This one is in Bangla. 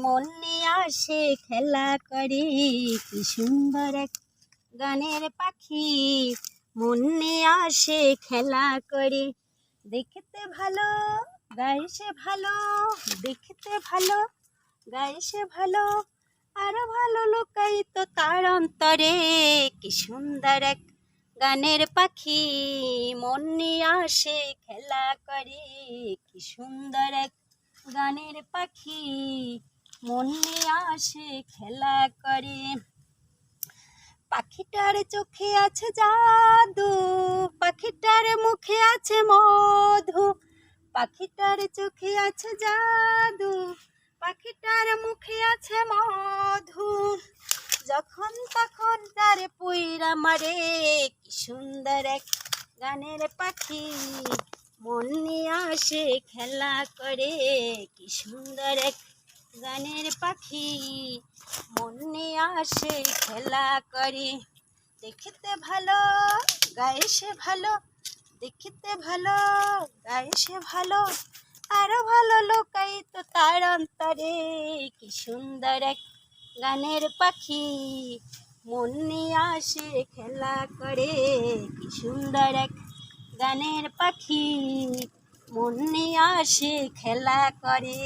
মন নিয়ে আসে খেলা করে। কি সুন্দর এক গানের পাখি, মন নিয়ে আসে খেলা করে। দেখতে ভালো গায়ে সে ভালো, দেখতে ভালো গায়ে সে ভালো, আরো ভালো লোকাই তো তার অন্তরে। কি সুন্দর এক গানের পাখি, মন নিয়ে আসে খেলা করে। কি সুন্দর এক গানের পাখি, মন নিয়ে আসে খেলা করে। পাখিটার চোখে আছে জাদু, পাখিটার মুখে আছে মধু। পাখিটার চোখে আছে জাদু, পাখিটার মুখে আছে মধু। যখন তখন তারে পুইরা মারে। কি সুন্দর এক গানের পাখি, মন নিয়ে আসে খেলা করে। কি সুন্দর এক গানের পাখি, মন নিয়ে আসে খেলা করে। দেখতে ভালো গায়ে সে ভালো, দেখতে ভালো গায়ে সে ভালো, আরো ভালো লোকাই তো তার অন্তরে। কি সুন্দর এক গানের পাখি, মন নিয়ে আসে খেলা করে। কি সুন্দর এক গানের পাখি, মন নিয়ে আসে খেলা করে।